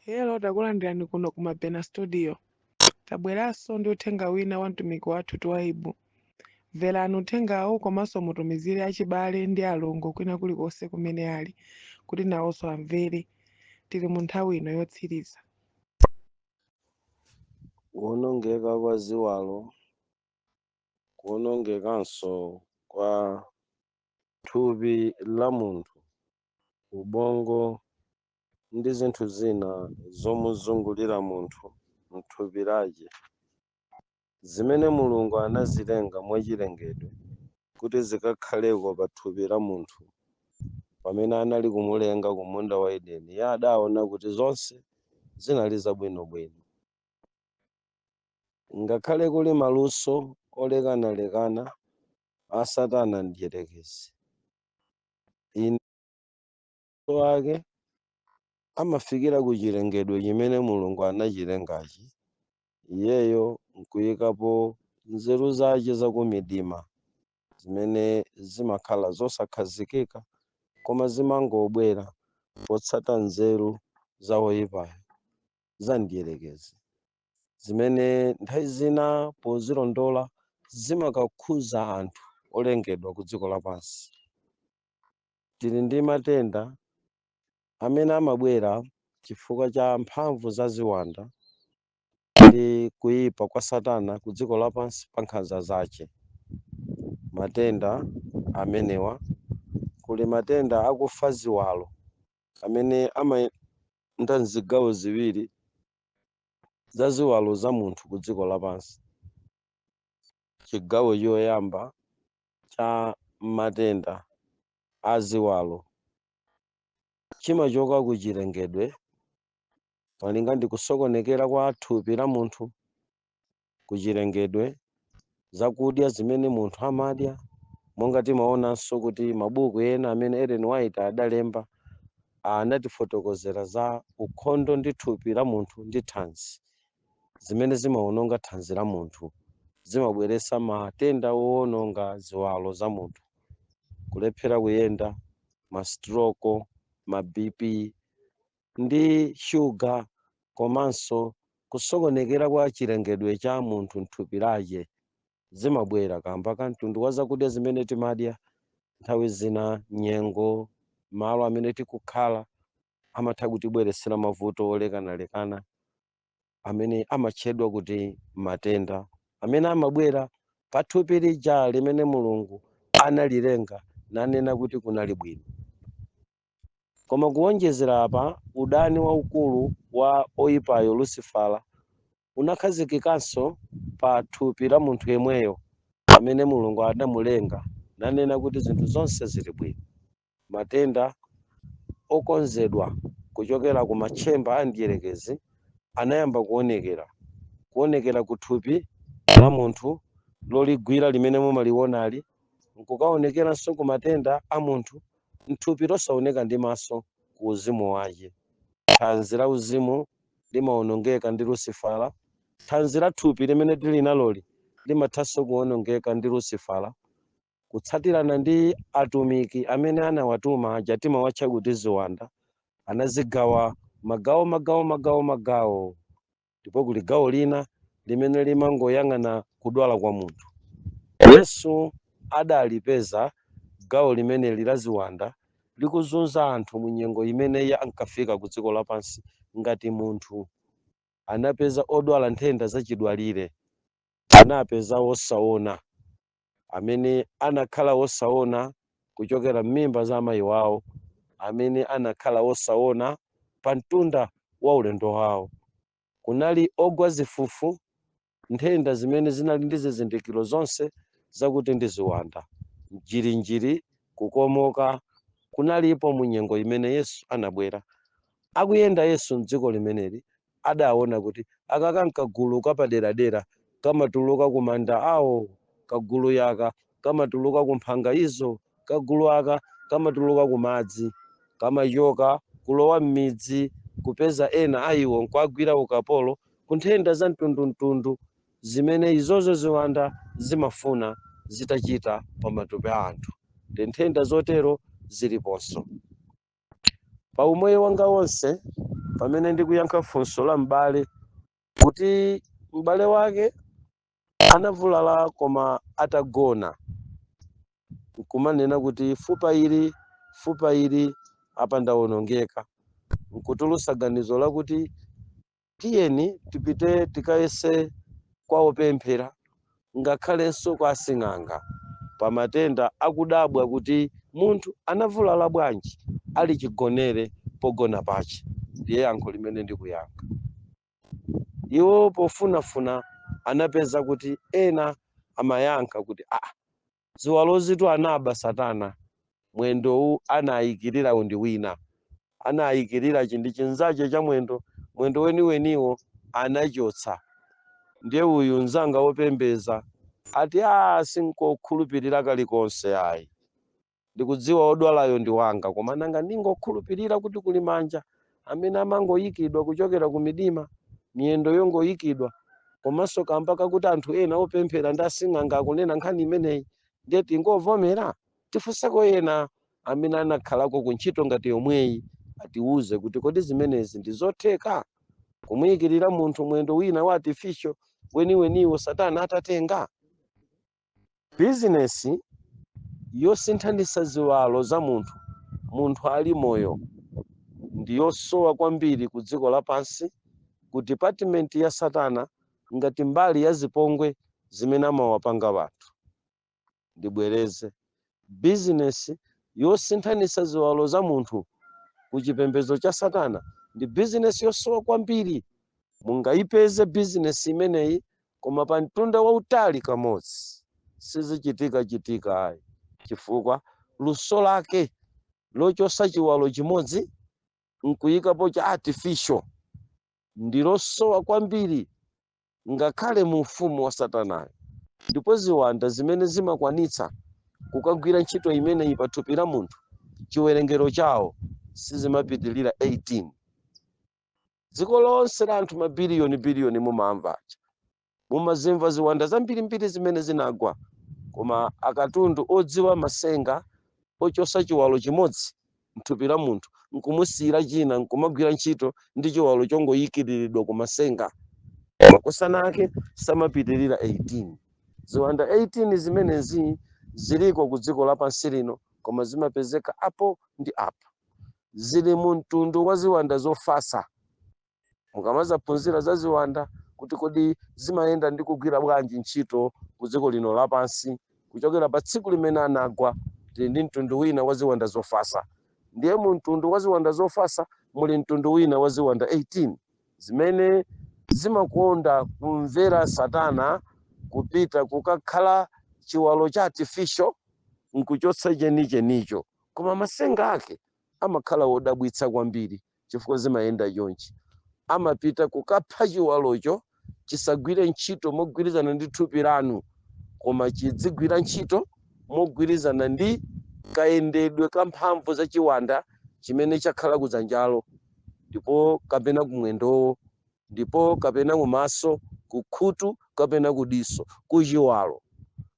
Hello, takulandirani kuno ku Mapena Studio. Tabweranso ndi uthenga wina wa mtumiki wathu Twaibu. Mverani uthengawu komanso mutumizire achibale ndi alongo kwina kulikonse kumene ali, kuti nawonso amvere. Tili mu nthawi ino yotsiriza. Kuwonongeka kwa ziwalo, kuwonongekanso kwa thupi la munthu, ubongo ndi zinthu zina zomuzungulira munthu m'thupi lake, zimene Mulungu anazilenga mwachilengedwe kuti zikakhaleko pa thupi la munthu. Pamene anali kumulenga ku munda wa Edeni, Iye adaona kuti zonse zinali zabwinobwino. Ngakhale kuli maluso olekanalekana a Satana mdierekezi, maluso ake amafikira ku chilengedwe chimene Mulungu anachilengachi. Iyeyo nkuyikapo nzeru zake zakumdima zimene zimakhala zosakhazikika, koma zimangobwera potsata nzeru za woyipayo, za mdierekezi, zimene nthawi zina pozilondola zimakakhuza anthu olengedwa ku dziko lapansi. Tili ndi matenda amene amabwera chifukwa cha mphamvu za ziwanda ndi kuyipa kwa Satana ku dziko lapansi pa nkhanza zace. Matenda amenewa kuli matenda akufa ziwalo amene amayenda m'zigawo ziwiri za ziwalo za munthu ku dziko lapansi. Chigawo choyamba cha matenda a ziwalo chimachoka ku chilengedwe, malinga ndi kusokonekera kwa thupi la munthu ku chilengedwe, zakudya zimene munthu amadya, monga timaonanso kuti mabuku ena amene Ellen White adalemba anatifotokozera za ukhondo ndi thupi la munthu ndi thanzi, zimene zimawononga thanzi la munthu, zimabweretsa matenda owononga ziwalo za munthu, kulephera kuyenda, ma-stroke, ma-BP ndi shuga, komanso kusokonekera kwa chilengedwe cha munthu m'thupi lake zimabwera kamba ka mtundu wa zakudya zimene timadya. Nthawi zina nyengo, malo amene tikukhala amatha kutibweretsera mavuto olekanalekana amene amatchedwa kuti matenda, amene amabwera pa thupi lija limene Mulungu analilenga nanena kuti kunali bwino. Koma kuwonjezera apa, udani waukulu wa oyipayo Lucifera unakhazikikanso pa thupi la munthu yemweyo amene Mulungu adamulenga nanena kuti zinthu zonse zili bwino. Matenda okonzedwa kuchokera ku matchemba a mdierekezi anayamba kuonekera ku thupi la munthu loligwira limene mumalionali, nkukaonekeranso ku matenda a munthu m'thupi losaoneka ndi maso ku uzimu wake. Thanzi la uzimu limawonongeka ndi Lucifera, thanzi la thupi limene tili naloli limathanso kuwonongeka ndi Lucifera, kutsatirana ndi atumiki amene anawatuma aja timawatcha kuti ziwanda, anazigawa magawo, ndipo kuli gawo lina limene limangoyang'ana kudwala kwa munthu. Yesu adalipeza gawo limeneli la ziwanda likuzunza anthu mu nyengo imene iye ankafika ku dziko lapansi ngati munthu. Anapeza odwala nthenda zachidwalire, anapeza osaona amene anakhala osaona kuchokera m'mimba za amayi wawo, amene anakhala osaona pa mtunda wa ulendo wawo. Kunali ogwa zifufu, nthenda zimene zinali ndi zizindikiro zonse zakuti ndi ziwanda, mjirinjiri, kukomoka kunalipo mu nyengo imene Yesu anabwera. Akuyenda Yesu m'dziko limeneli adaona kuti aka kagulu kapaderadera kamatuluka ku manda awo, kagulu yaka kamatuluka ku mphanga izo, kagulu aka kamatuluka ku madzi, kamachoka kulowa m'midzi kupeza ena ayiwo nkuagwira ukapolo ku nthenda za mtundumtundu zimene izozo ziwanda zimafuna zitachita pa matupi a anthu. Ndi nthenda zotero ziliponso. Pa umoyo wanga wonse pamene ndikuyankha funso la m'bale kuti m'bale wake anavulala koma atagona, nkumanena kuti fupa ili apa ndawonongeka, nkutulutsa ganizo lakuti tiyeni tipite tikayese kwa opemphera ngakhalenso kwa asing'anga pa matenda akudabwa kuti munthu anavulala bwanji ali chigonere pogona pache. Ndiye yankho limene ndikuyankha. Iwo pofunafuna anapeza kuti ena amayankha kuti ziwalozitu anaba Satana, mwendowu anayikirira undi wina, anayikirira chindi chinzache cha mwendo weniweniwo anachotsa. Ndiye uyu mzanga wopembeza ati sinkokhulupirira kalikonse ayi, ndikudziwa odwalayo ndi wanga, koma nanga ndingokhulupirira kuti kuli manja amene amangoyikidwa kuchokera ku midima, miyendo yongoyikidwa, komanso kamba kakuti anthu ena opemphera ndi asing'anga akunena nkhani imeneyi, ndiye tingovomera? Tifunseko ena amene anakhalako ku ntchito ngati yomweyi atiuze kuti kodi zimenezi ndi zotheka kumuyikirira munthu mwendo wina wa artificial weniweniwo Satana atatenga. Bizinesi yosinthanitsa ziwalo za munthu ali moyo ndiyosowa kwambiri ku dziko lapansi, ku department ya Satana ngati mbali ya zipongwe zimene amawapanga wanthu. Ndibwereze, bizinesi yosinthanitsa ziwalo za munthu ku chipembedzo cha Satana ndi bizinesi yosowa kwambiri. Mungayipeze bizinesi imeneyi koma pa mtunda wautali kamodzi sizichitika ayi, chifukwa luso lake lochosa chiwalo chimodzi nkuyikapo cha artificial ndi losowa kwambiri ngakhale mu ufumu wa Satanayo. Ndipo ziwanda zimene zimakwanitsa kukagwira ntchito imeneyi pa thupi la munthu, chiwerengero chawo sizimapitilira 18. Dziko lonse la anthu mabiliyoni mumamva, mumazimva ziwanda zambirimbiri zimene zinagwa, koma akatundu odziwa masenga ochosa chiwalo chimodzi mthupi la munthu nkumusiyira china nkumagwira ntchito ndi chiwalo chongoyikiriridwa ku masenga, makosana ake samapitilira 18. Ziwanda 18 zimenezi ziliko ku dziko lapansi lino, koma zimapezeka apo ndi apa. Zili mu mtundu wa ziwanda zofasa. Mukamazaphunzira za ziwanda kuti kodi zimayenda ndi kugwira bwanji ntchito ku dziko lino lapansi, kuchokera pa tsiku limene anagwa tili ndi mtundu wina wa ziwanda zofasa. Ndiye mu mtundu wa ziwanda zofasa muli mtundu wina wa ziwanda 18 zimene zimakonda kumvera Satana, kupita kukakhala chiwalo cha artificial nkuchotsa chenichenicho, koma masenga ake amakhala wodabwitsa kwambiri chifukwa zimayenda yonchi. Amapita kukapha chiwalocho chisagwire ntchito mogwirizana ndi thupi lanu, koma chidzigwira ntchito mogwirizana ndi kayendedwe ka mphamvu za chiwanda chimene chakhala kudzanjalo, ndipo kapena kumwendowo, ndipo kapena kumaso, kukhutu, kapena kudiso, kuchiwalo.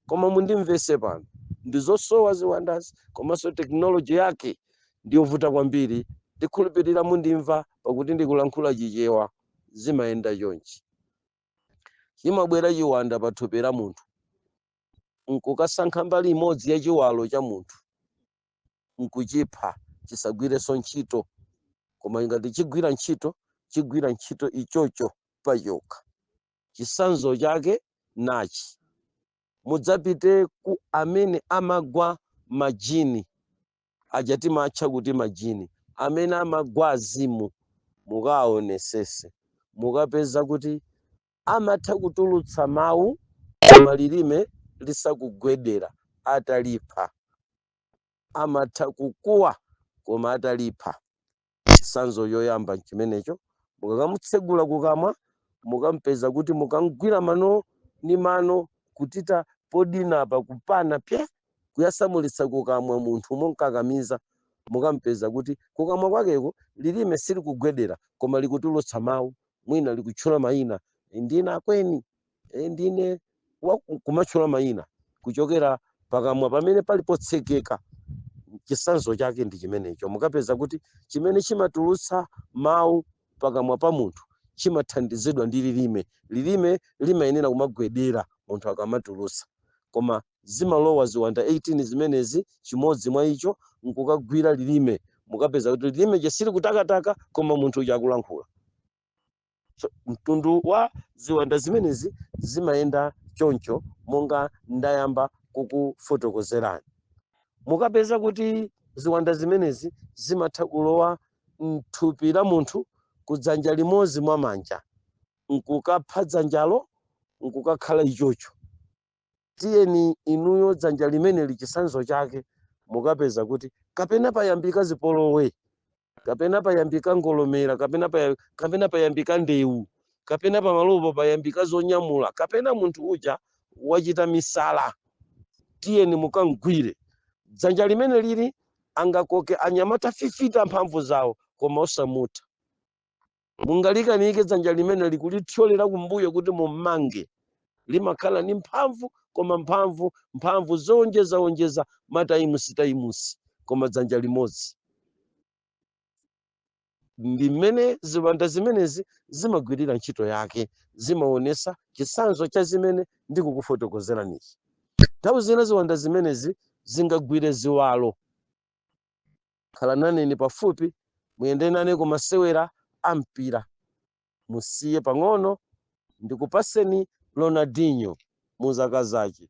Koma mundimvese pano, ndizosowa ziwandazi, komanso teknoloji yake ndiyovuta kwambiri. Ndikhulupirira mundimva pakuti ndikulankhula chichewa, zimayenda yonchi. Chimabwera chiwanda pa thupi la munthu, nkukasankha mbali imodzi ya chiwalo cha munthu, nkuchipha chisagwireso ntchito, koma ngati chigwira ntchito ichocho pachokha. Chisanzo chake nachi, mudzapite ku amene amagwa majini, ajati matcha kuti majini, amene amagwa azimu, mukaonesese, mukapeza kuti amatha kutulutsa mawu koma lilime lisakugwedera atalipha, amatha kukuwa koma atalipha. Chisanzo yoyamba chimenecho, mukakamutsegula kukamwa mukampeza kuti mukamgwira mano ni mano kutita podinapa kupana pye kuyasamulitsa kukamwa munthu monkakamiza, mukampeza kuti kukamwa kwakeko lilime sili kugwedera koma likutulutsa mawu, mwina likutchula mayina, ndine akweni, ndine kumatchula mayina kuchokera pakamwa pamene palipotsekeka. Chisanzo chake ndi chimenecho, mukapeza kuti chimene chimatulutsa mawu pakamwa pa munthu chimathandizidwa ndi lilime. Lilime limayenera kumagwedera munthu akamatulusa, koma zimalowa ziwanda 18 zimenezi, chimodzi mwa icho nkukagwira lilime, mukapeza kuti lilime chesili kutakataka koma munthu uja akulankhula. So, mtundu wa ziwanda zimenezi zimayenda choncho monga ndayamba kukufotokozerani. Mukapeza kuti ziwanda zimenezi zimatha kulowa mthupi la munthu kudzanja limodzi mwa manja, nkukapha dzanjalo nkukakhala ichocho. Tiyeni inuyo dzanja limene lichisanzo chake mukapeza kuti kapena payambika zipolowe, kapena payambika ngolomera, kapena payambika ndewu, kapena pamalopo payambika zonyamula, kapena munthu uja wachita misala, tiyeni mukamgwire. Dzanja limene lili angakoke anyamata 50 mphamvu zawo koma osamutha. Mungalikanike dzanja limene likulithyolera kumbuyo kuti mummange, limakhala ni mphamvu, koma mphamvu zowonjeza mataimusi, koma dzanja limodzi. Ndi mmene ziwanda zimenezi zimagwirira ntchito yake, zimaonesa chisanzo cha zimene ndikukufotokozeranichi. Nthawi zina ziwanda zimenezi zingagwire ziwalo. Khala naneni pafupi, muyende nane kumasewera ampira, musiye pang'ono ndikupaseni Ronaldinho muzaka zake.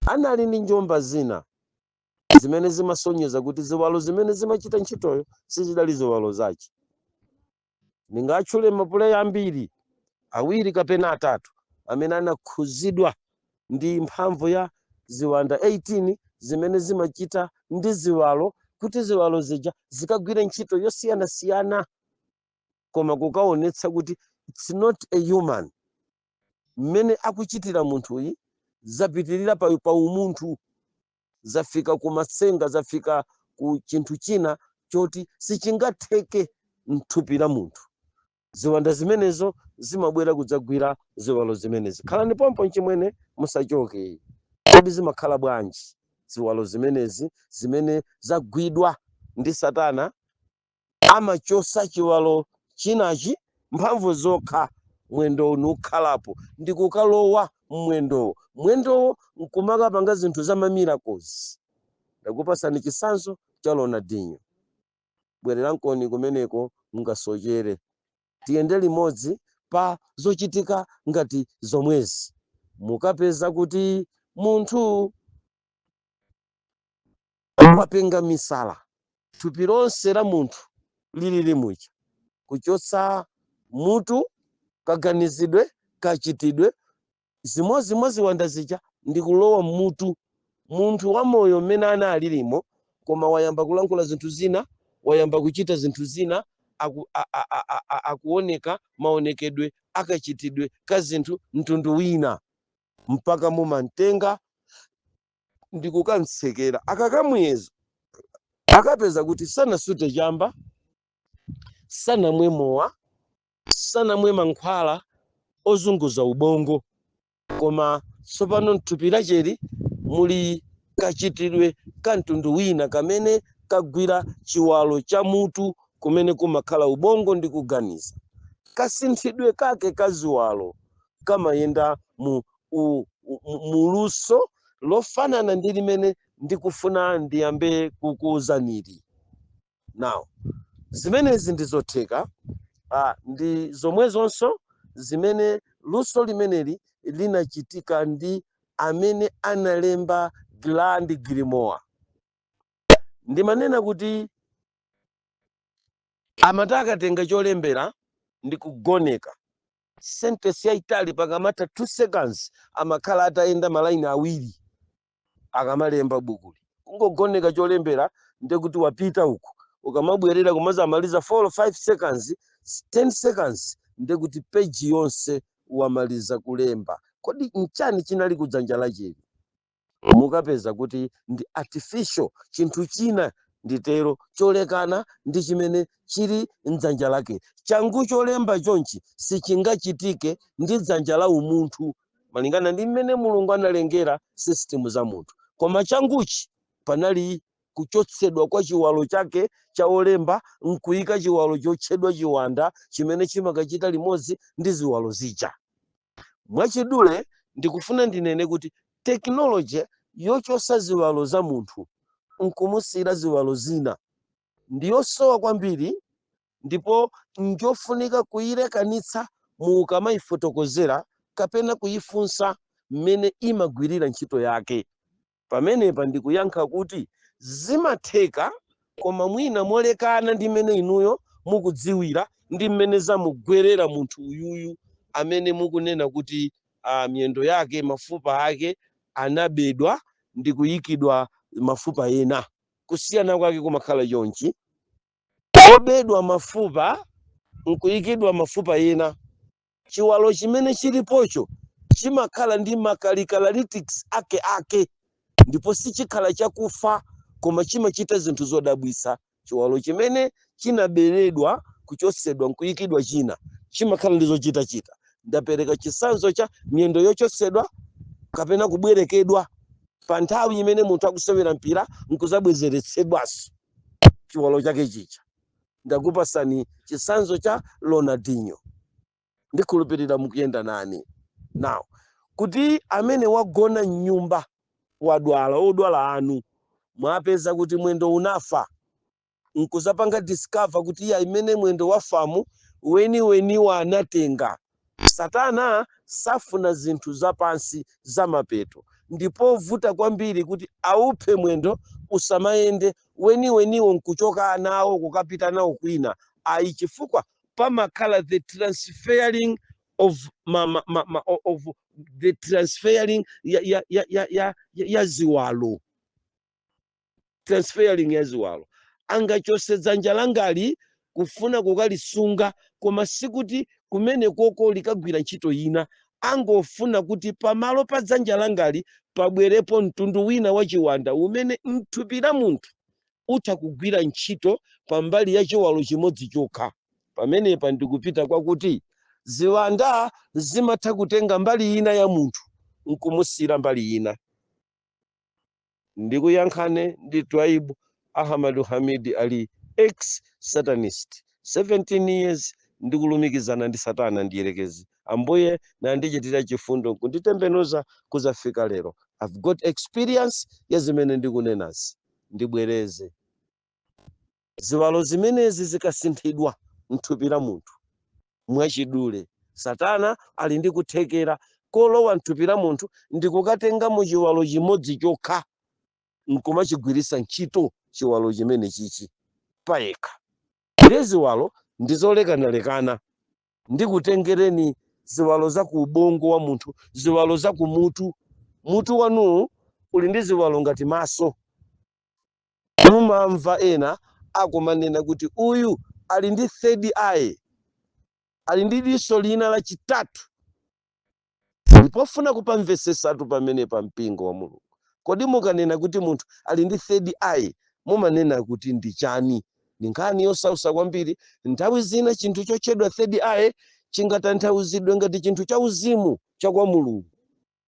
Anali ndi njomba zina zimene zimasonyeza kuti ziwalo zimene zimachita ntchitoyo sizidali ziwalo zake. Ningatchule mapuleya ambiri, awiri kapena atatu, amene anakhuzidwa ndi mphamvu ya ziwanda 18 zimene zimachita ndi ziwalo, kuti ziwalo zija zikagwire ntchito yosiyanasiyana, koma kukaonetsa kuti it's not a human. Mmene akuchitira munthu uyi zapitirira pa umunthu, zafika ku matsenga, zafika ku chinthu china choti sichingatheke mthupi la munthu. Ziwanda zimenezo zimabwera kudzagwira ziwalo zimenezi. Khalani pompo nchimwene musachoke. Kodi zimakhala bwanji ziwalo zimenezi zimene zagwidwa ndi Satana? Amachosa chiwalo chinachi mphamvu zokha, mwendo unukhalapo ndi kukalowa mwendowo nkumakapanga zinthu za miracles. Ndakupasani chisanzo cha Ronaldinho. Bwererankoni kumeneko mungasochere, tiyende limodzi pa zochitika ngati zomwezi. Mukapeza kuti munthu wapenga misala, thupi lonse la munthu lili limucha, kuchotsa mutu, kaganizidwe, kachitidwe, zimodzi mwa ziwanda zija ndi kulowa mmutu. Munthu wa moyo mmene anali limo, koma wayamba kulankhula zinthu zina, wayamba kuchita zinthu zina, akuoneka maonekedwe akachitidwe ka zinthu mtundu wina, mpaka mumantenga ndi kukamtsekera. Akakamweza akapeza kuti sanasute chamba, sanamwe mowa, sanamwe mankhwala ozunguza ubongo, koma tsopano mthupi lacheri muli kachitidwe ka mtundu wina kamene kagwira chiwalo cha mutu kumene kumakhala ubongo ndi kuganiza. Kasinthidwe kake kaziwalo kamayenda muluso lofanana ndi limene ndikufuna ndiyambe kukuwuzaniri. Now, zimenezi ndizotheka, ndi zomwezonso zimene luso limeneli linachitika ndi amene analemba Grand Grimoire. Ndimanena kuti amata akatenga cholembera ndi kugoneka, sentence yaitali pakamata 2 seconds amakhala atayenda malaini awiri akamalemba bukuli. Kungogoneka cholembera ndekuti wapita uku, ukamabwerera kumazamaliza 4 or 5 seconds, 10 seconds ndekuti page yonse wamaliza kulemba. Kodi nchani chinali kudzanja lacheri? Mukapeza kuti ndi artificial, chinthu china nditero cholekana ndi chimene chili mdzanja lake. Changu cholemba chonchi sichingachitike ndi dzanja la umunthu, malingana ndi mmene Mulungu analengera system za munthu. Koma changuchi panali kuchotsedwa kwa chiwalo chake cha olemba nkuyika chiwalo chotchedwa chiwanda chimene chimakachita limodzi ndi ziwalo zija. Mwachidule ndikufuna ndinene kuti tekinoloji yochosa ziwalo za munthu nkumusiyira ziwalo zina ndiyosowa kwambiri, ndipo njofunika kuyilekanitsa mukamayifotokozera kapena kuyifunsa mmene imagwirira ntchito yake. Pamenepa ndikuyankha kuti zimatheka, koma mwina molekana ndi mmene inuyo mukudziwira ndi mmene zamugwerera munthu uyuyu amene mukunena kuti miyendo yake mafupa ake anabedwa ndi kuyikidwa mafupa ena. Kusiyana kwake kumakhala chonchi, obedwa mafupa nkuyikidwa mafupa ena. Chiwalo chimene chilipocho chimakhala ndi makalikalalitics ake ndipo sichikhala chakufa, koma chimachita zinthu zodabwisa. Chiwalo chimene chinaberedwa kuchosedwa nkuyikidwa china chimakhala ndi zochitachita. Ndapereka chisanzo cha miyendo yochosedwa kapena kubwerekedwa pa nthawi imene munthu akusewera mpira nkuzabwezeretsedwanso chiwalo chake chicha. Ndakupasani chisanzo cha Ronaldinho, ndikhulupirira mukuyenda nani. Now, kuti amene wagona mnyumba wadwala, odwala anu mwapeza kuti mwendo unafa, nkuzapanga discover kuti iya imene mwendo wafamu weni anatenga. Satana safuna zinthu zapansi za mapeto, ndipo vuta kwambiri kuti auphe mwendo usamayende weniwo nkuchoka nawo kukapita nawo kwina. Ayi chifukwa pamakhala the transferring of the transferring ya ziwalo. Transferring ya ziwalo angachose dzanja langali kufuna kukalisunga, koma sikuti kumene koko likagwira ntchito ina. Angofuna kuti pamalo pa dzanja langali pabwerepo mtundu wina wa chiwanda umene mthupi la munthu utha kugwira ntchito pambali ya chiwalo chimodzi chokha. Pamenepa ndikupita kwakuti ziwanda zimatha kutenga mbali ina ya munthu nkumusira mbali ina. Ndikuyankhane ndi Twaibu Ahmadu Hamid Ali, ex-Satanist, 17 years ndikulumikizana ndi Satana ndiyerekezi. Ambuye na ndichitira chifundo kunditembenuza kuzafika lero. I've got experience ya zimene ndikunenazi. Ndibwereze ziwalo zimenezi zikasinthidwa mthupi la munthu mwachidule, Satana ali ndi kuthekera kolowa mthupi la munthu ndikukatenga mu chiwalo chimodzi chokha nkumachigwirisa ntchito chiwalo chimene chichi payekha. Ziwalo ndizolekanalekana. Ndikutengereni ziwalo za ku ubongo wa munthu, ziwalo za ku mutu wanu uli ndi ziwalo ngati maso. Mumamva ena akumanena kuti uyu ali ndi third eye, ali ndi diso lina la chitatu. Ndipofuna kupamvesesatu pamene pa mpingo wa Mulungu. Kodi mukanena kuti munthu ali ndi third eye mumanena kuti ndi chani? Ndi nkhani yosausa kwambiri. Nthawi zina chinthu chochedwa third eye chingatanthauzidwe ngati chinthu cha uzimu cha kwa Mulungu,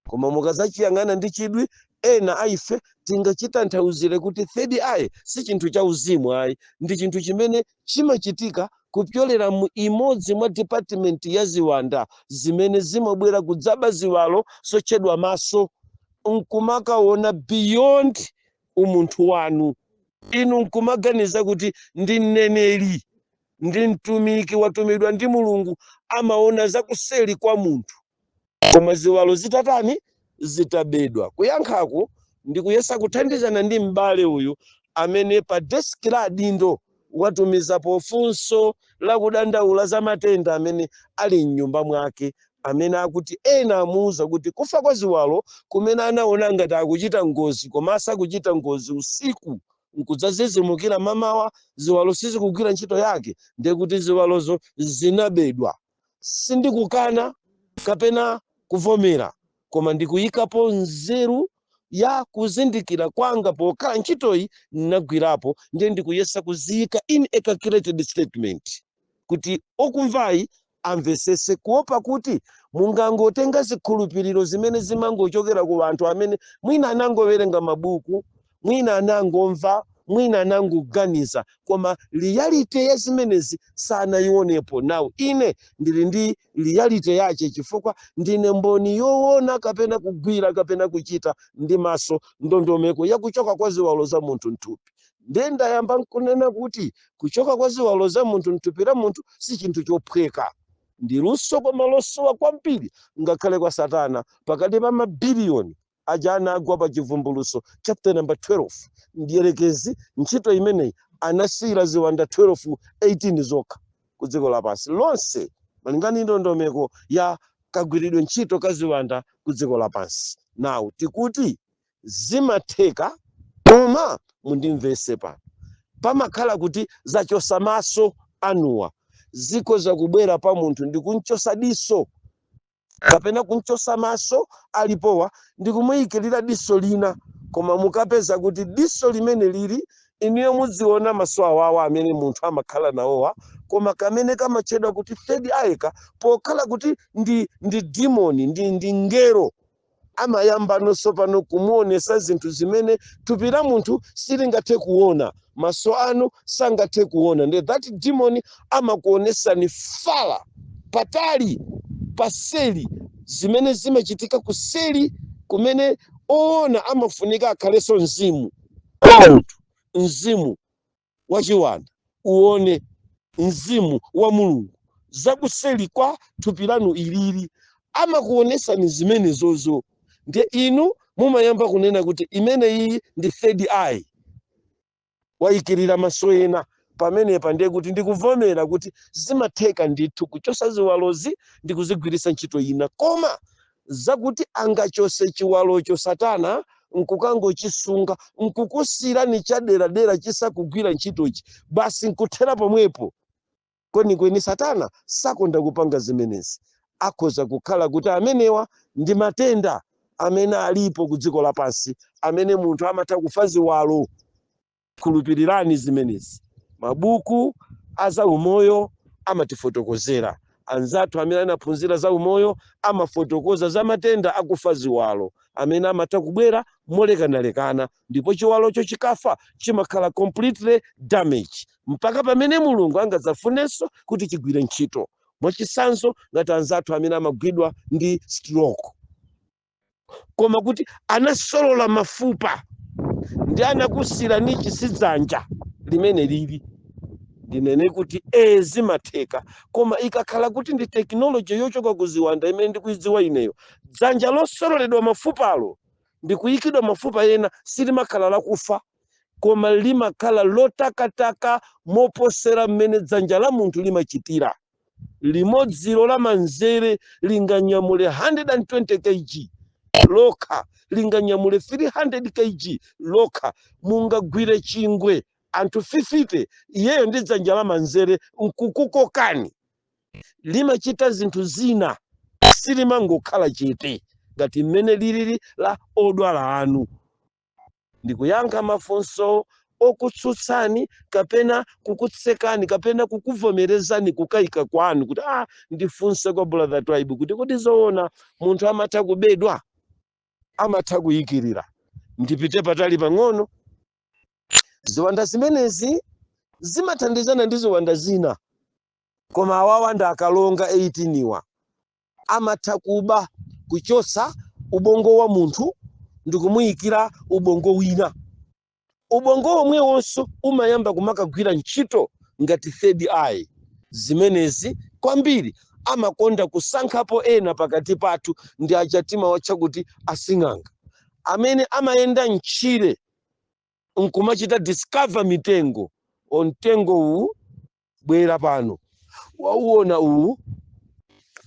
koma mukazachiyang'ana ndi chidwi ena aife tingachitanthauzire kuti third eye si chinthu cha uzimu ayi, ndi chinthu chimene chimachitika kupyolera mu imodzi mwa department ya ziwanda zimene zimabwera kudzaba ziwalo sochedwa maso nkumakaona beyond umunthu wanu. Inu nkumaganiza kuti ndi mneneri, ndi mtumiki watumidwa ndi Mulungu amaona zakuseli kwa munthu, koma ziwalo zitatani zitabedwa. Kuyankhako ndikuyesa kuthandizana ndi m'bale uyu amene pa deski la adindo watumiza pofunso la kudandaula za matenda amene ali mnyumba mwake, amene akuti ena amuuza kuti kufa kwa ziwalo kumene anaona ngati akuchita ngozi, koma asakuchita ngozi usiku nkudzazizimukira mamawa ziwalo sizikugwira ntchito yake, ndiye kuti ziwalozo zinabedwa. Sindikukana kapena kuvomera, koma ndikuyikapo nzeru ya kuzindikira kwanga pokhala ntchitoyi nagwirapo, ndiye ndikuyesa kuziyika in a calculated statement kuti okumvayi amvesese, kuopa kuti mungangotenga zikhulupiriro zimene zimangochokera ku anthu amene mwina anangowerenga mabuku, mwina anangomva mwina anangoganiza koma reality ya zimenezi sanayionepo. Nawo ine ndili ndi reality yache chifukwa ndine mboni yoona kapena kugwira kapena kuchita ndi maso ndondomeko ya kuchoka kwa ziwalo za munthu mthupi. Ndayamba kunena kuti kuchoka kwa ziwalo za munthu mthupi la munthu si chinthu chophweka, ndi luso koma losowa kwambiri ngakhale kwa Satana. Pakati pa mabiliyoni aja anagwa pa chivumbuluso chapter number 12 ndiyelekezi ntchito imeneyi anasiyira ziwanda 18 zokha ku dziko lapansi lonse malingana ndondomeko ya kagwiridwe ntchito ka ziwanda ku dziko lapansi. Nawu tikuti zimatheka koma mundimvese pano pamakhala kuti zachosa maso anuwa zikhoza kubwera pa munthu ndi kunchosa diso kapena kunchosa maso alipowa ndi kumuyikirira diso lina, koma mukapeza kuti diso limene lili iniyo mudziona maso awawa amene munthu amakhala nawowa, koma kamene kamatchedwa kuti third eye pokhala kuti ndi demoni ndi ngero amayamba nonso pano kumuonesa zinthu zimene thupi la munthu silingathe kuona, maso anu sangathe kuona. Ndi that demon amakuonesa ni fala patali paseli zimene zimachitika kuseli kumene oona amafunika akhalenso mzimu wa munthu, mzimu wa chiwanda uone mzimu wa Mulungu zakuseli kwa thupi lanu ilili amakuonesa ni zimene zozo. Ndiye inu mumayamba kunena kuti imene iyi ndi third eye wayikirira maso ena pamenepa. Ndiye kuti ndikuvomera kuti zimatheka ndithu kuchosa ziwalozi ndi kuzigwiritsa ntchito ina, koma zakuti angachose chiwalocho Satana nkukangochisunga nkukusira ni chaderadera chisakugwira ntchitochi basi nkuthera pomwepo. Kwenikweni Satana sakonda kupanga zimenezi. Akhoza kukhala kuti amenewa ndi matenda amene alipo ku dziko lapansi amene munthu amatha kufa ziwalo. Khulupirirani zimenezi, mabuku aza umoyo amatifotokozera, anzathu amene anaphunzira za umoyo amafotokoza za matenda akufa ziwalo amene amatha kubwera molekanalekana, ndipo chiwalocho chikafa chimakhala completely damage mpaka pamene Mulungu angadzafunenso kuti chigwire ntchito. Mwachitsanzo ngati anzathu amene amagwidwa ndi stroke, koma kuti anasolola mafupa ndi anakusira ni chisidzanja limene lili, ndinene kuti zimatheka. Koma ikakhala kuti ndi teknoloji yochoka kuziwanda imene ndikuidziwa ineyo, dzanja losololedwa mafupalo ndi kuyikidwa mafupa ena silimakhala lakufa, koma limakhala lotakataka moposera mmene dzanja la munthu limachitira. Limodzilo la manzere linganyamule 120 kg lokha, linganyamule 300 kg lokha. Mungagwire chingwe anthu 50 iyeyo ndi dzanja la manzere nkukukokani. Limachita zinthu zina silimangokhala chete ngati mmene lilili la odwala anu. Ndikuyankha mafunso okutsutsani kapena kukutsekani kapena kukuvomerezani kukayika kwanu kuti ndifunse kwa brother Tribe kuti kodi zoona munthu amatha kubedwa, amatha kuyikirira. Ndipite patali pang'ono. Ziwanda zimenezi zimathandizana ndi ziwanda zina, koma awawa ndi akalonga 18 amatha kuba kuchosa ubongo wa munthu ndi kumuyikira ubongo wina. Ubongo omwe wonso umayamba kumakagwira ntchito ngati third eye. Zimenezi kwambiri amakonda kusankhapo ena pakati pathu ndi achatima watcha kuti asing'anga amene amayenda mtchire nkumachita discover mitengo. Ontengo uwu bwera pano, wauona uwu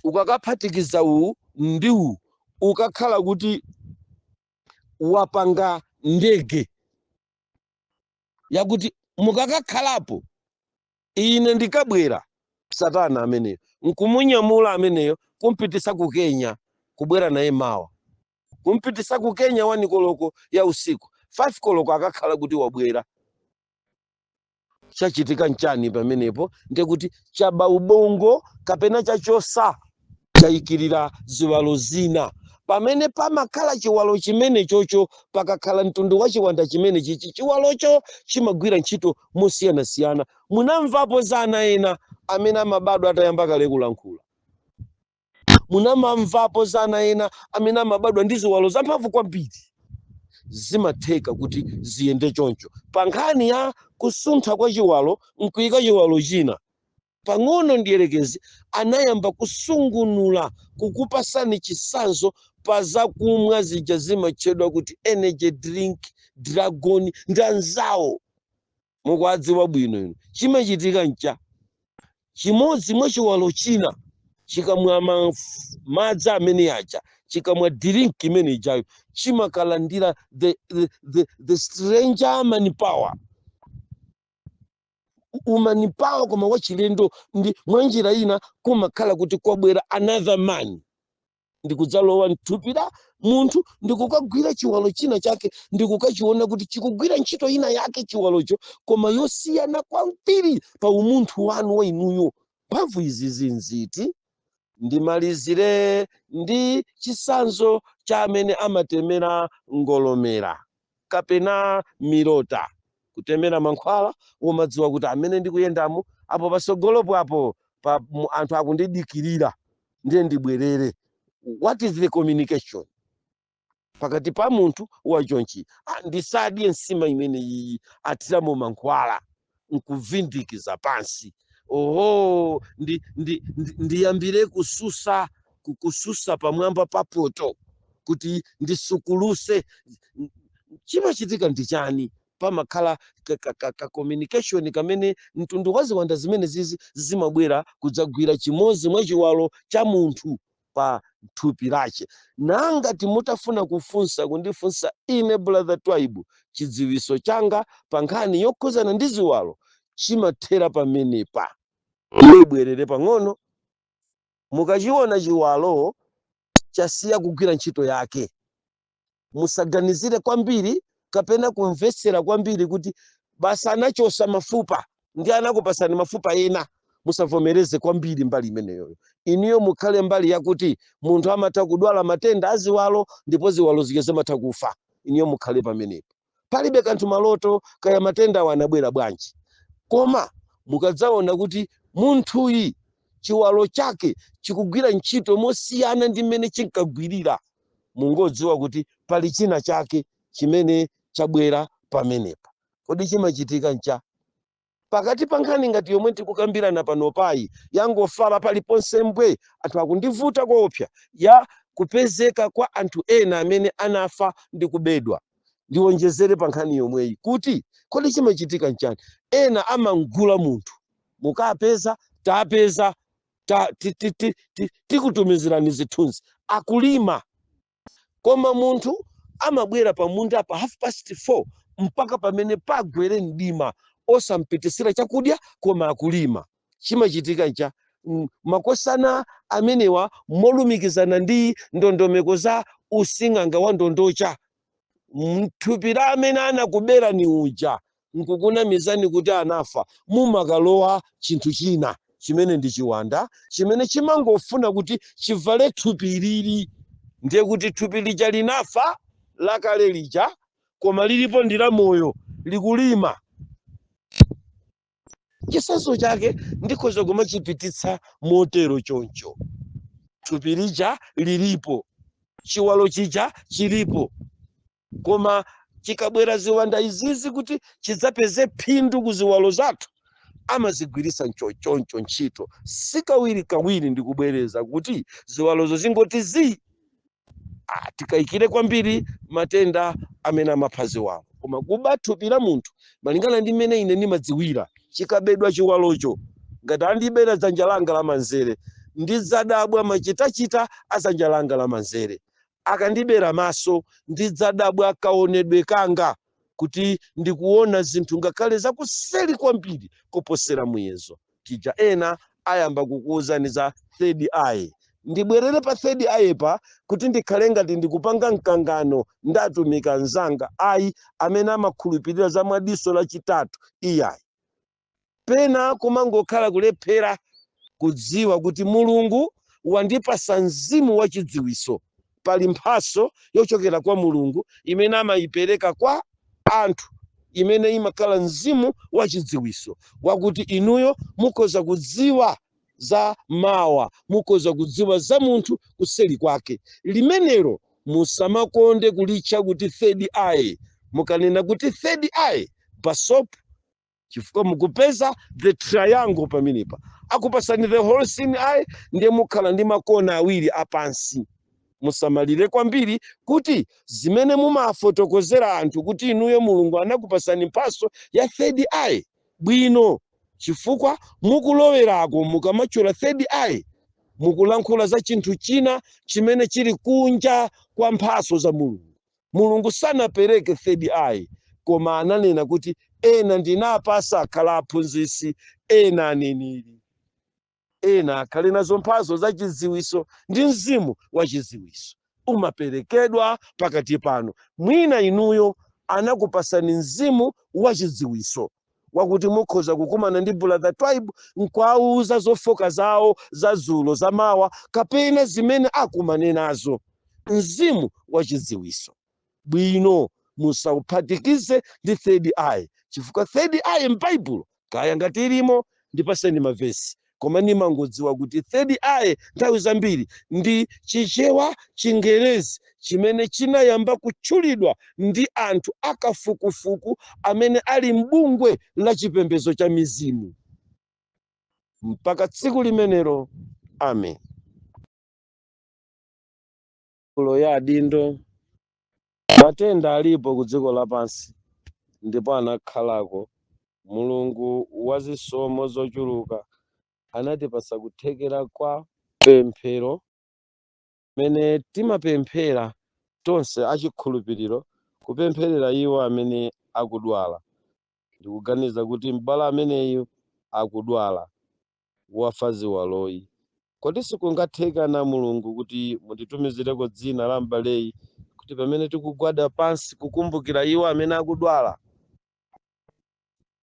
ukakaphatikiza uwu ndi uwu ukakhala kuti wapanga ndege yakuti mukakakhalapo ine ndikabwera, Satana ameneyo nkumunyamula ameneyo kumpitisa ku Kenya kubwera naye mawa, kumpitisa ku Kenya 1 koloko ya usiku 5 koloko akakhala kuti wabwera. Chachitika nchani pamenepo? Ndiye kuti chaba ubongo kapena chachosa chayikirira ziwalo zina pamene pamakhala chiwalo chimene chocho pakakhala mtundu wa chiwanda chimene chichi chiwalocho chimagwira ntchito mosiyanasiyana. Munamvapo za ana ena amene amabadwa atayamba kale kulankhula. Munamvapo za ana ena amene amabadwa ndi ziwalo zamphamvu kwambiri. Zimatheka kuti ziyende choncho. Pa nkhani ya kusuntha kwa chiwalo nkuyika chiwalo china, pang'ono ndiyelekezi anayamba kusungunula kukupasani chisanzo pa zakumwa zija zimatchedwa kuti energy drink, Dragon ndi anzawo. Mukwadziwa bwino ino chimachitika ncha chimodzi mwa chiwalo china chikamwa madzi amene aja, chikamwa drink imene ijayo, chimakalandira the stranger manpower, umanipawa koma wachilendo. Ndi mwanjira ina kumakhala kuti kwabwera another man, ndikudzalowa mthupi la munthu ndikukagwira chiwalo china chake, ndikukachiona kuti chikugwira ntchito ina yake chiwalocho, koma yosiyana kwambiri pa umunthu wanu wa inuyo. Mphamvu izi zinziti. Ndimalizire ndi chisanzo cha amene amatemera ngolomera kapena milota. Kutemera mankhwala umadziwa kuti amene ndikuyendamo apo pasogolopo apo pa anthu akundidikirira ndiye ndibwerere. What is the communication pakati pa munthu wachonchi? Ndisadye nsima imene iyi atiramo mankhwala nkuvindikiza pansi. Oho, ndiyambire kususa pamwamba pa poto kuti ndisukuluse. Chimachitika ndi chani? Pamakhala ka communication kamene mtundu wa ziwanda zimene zizi zimabwera kudzagwira chimodzi mwa chiwalo cha munthu pa thupi lache. Nangati mutafuna kufunsa kundifunsa ine brother Twaibu, chidziwiso changa pa nkhani yokhuzana ndi ziwalo chimathera pamenepa. Mubwerere pang'ono, mukachiona chiwalo chasiya kugwira ntchito yake, musaganizire kwambiri kapena kumvetsera kwambiri kuti basa anachosa mafupa ndi anakupasani mafupa ena. Musavomereze kwambiri mbali imeneyo. Iniyo mukhale mbali yakuti munthu amatha kudwala matenda aziwalo ndipo ziwalo zike zimatha kufa. Iniyo mukhale pamenepo. Palibe kanthu maloto kaya matenda wanabwera bwanji. Koma mukadzaona kuti munthuyi chiwalo chake chikugwira ntchito mosiyana ndi mmene chinkagwirira, mungodziwa kuti pali china chake chimene chabwera pamenepa. Kodi chimachitika ncha? Pakati pa nkhani ngati yomwe tikukambirana panopayi yangofala paliponse mbwe, anthu akundivuta koopsa ya kupezeka kwa anthu ena amene anafa ndi kubedwa. Ndiwonjezere pa nkhani yomweyi kuti kodi chimachitika nchani? Ena amangula munthu, mukapeza tapeza tikutumizirani zithunzi akulima, koma munthu amabwera pa munda pa 4:30 mpaka pamene pagwere mdima osampitisira chakudya koma akulima. Chimachitika ncha? Makosana amenewa molumikizana ndi ndondomeko za using'anga wa ndondocha, mthupi la amene anakubera ni uja nkukunamizani kuti anafa, mumakalowa chinthu china chimene ndi chiwanda chimene chimangofuna kuti chivale thupi ilili. Ndiye kuti thupi lija linafa lakale lija, koma lilipo ndi la moyo likulima. Chisanzo chake ndikhoza kumachipititsa motero choncho. Thupi lija lilipo, chiwalo chija chilipo, koma chikabwera ziwanda izizi kuti chidzapeze phindu ku ziwalo zathu, amazigwirisa choncho ntchito. Sikawiri kawiri ndikubwereza kuti ziwalozo zingoti tikayikire kwambiri matenda amene amapha ziwalo. Koma kuba thupi la munthu malingana ndi mmene ine ndimadziwira, chikabedwa chiwalocho ngati andibera dzanja langa la manzere ndidzadabwa machitachita adzanja langa la manzere. Akandibera maso ndidzadabwa kaonedwe kanga kuti ndikuona zinthu ngakhale zakuseri kwambiri kuposera muyezo. Tija ena ayamba kukuwuzani za third eye. Ndibwerere pa third eye pa kuti ndikhale ngati ndikupanga mkangano ndatumika nzanga ayi amene amakhulupirira za mwadiso lachitatu iyayi. Pena kumangokhala kulephera kudziwa kuti Mulungu wandipasa mzimu wachidziwiso pali mphaso yochokera kwa Mulungu imene amayipereka kwa anthu, imene imakhala mzimu wachidziwiso wakuti inuyo mukhoza kudziwa za mawa, mukhoza kudziwa za munthu kuseri kwake. Limenelo musamakonde kulitcha kuti third eye. Mukanena kuti third eye pasop, chifukwa mukupeza the triangle pamenepa akupasani the whole seeing eye, ndiye mukhala ndi makona awiri apansi. Musamalire kwambiri kuti zimene mumafotokozera anthu kuti inuyo Mulungu anakupasani mphaso ya third eye bwino, chifukwa mukulowerako mukamachula third eye mukulankhula za chinthu china chimene chili kunja kwa mphaso za Mulungu. Mulungu sanapereke third eye, koma ananena kuti ena ndinapasa akhala aphunzitsi, ena aneneri, ena akhale nazo mphaso za chidziwiso ndi mzimu wa chidziwiso umaperekedwa pakati pano. Mwina inuyo anakupasani mzimu wa chidziwiso wakuti mukhoza kukumana ndi brother tribe nkwauza zofoka zawo za dzulo za mawa kapena zimene akumane nazo. Mzimu wa chidziwiso bwino musauphatikize ndi third eye, chifukwa third eye m'Baibulo kaya ngati ilimo ndipaseni mavesi, koma nimangodziwa kuti third eye nthawi zambiri ndi chichewa Chingerezi chimene chinayamba kutchulidwa ndi anthu akafukufuku amene ali m'bungwe la chipembedzo cha mizimu. Mpaka tsiku limenelo, amen. Kulo ya adindo, matenda alipo ku dziko lapansi ndipo anakhalako. Mulungu wazisomo zochuluka anatipasa kuthekera kwa pemphero mene timapemphera tonse achikhulupiriro kupempherera iwo amene akudwala. Ndikuganiza kuti m'bale ameneyu akudwala wafa ziwaloyi. Kodi sikungatheka na Mulungu kuti mutitumizireko dzina la m'baleyi kuti pamene tikugwada pansi kukumbukira iwo amene akudwala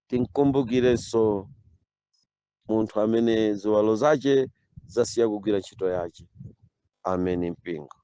tinkumbukirenso munthu amene ziwalo zace zasiya kugwira ntchito yace. Amen mpingo.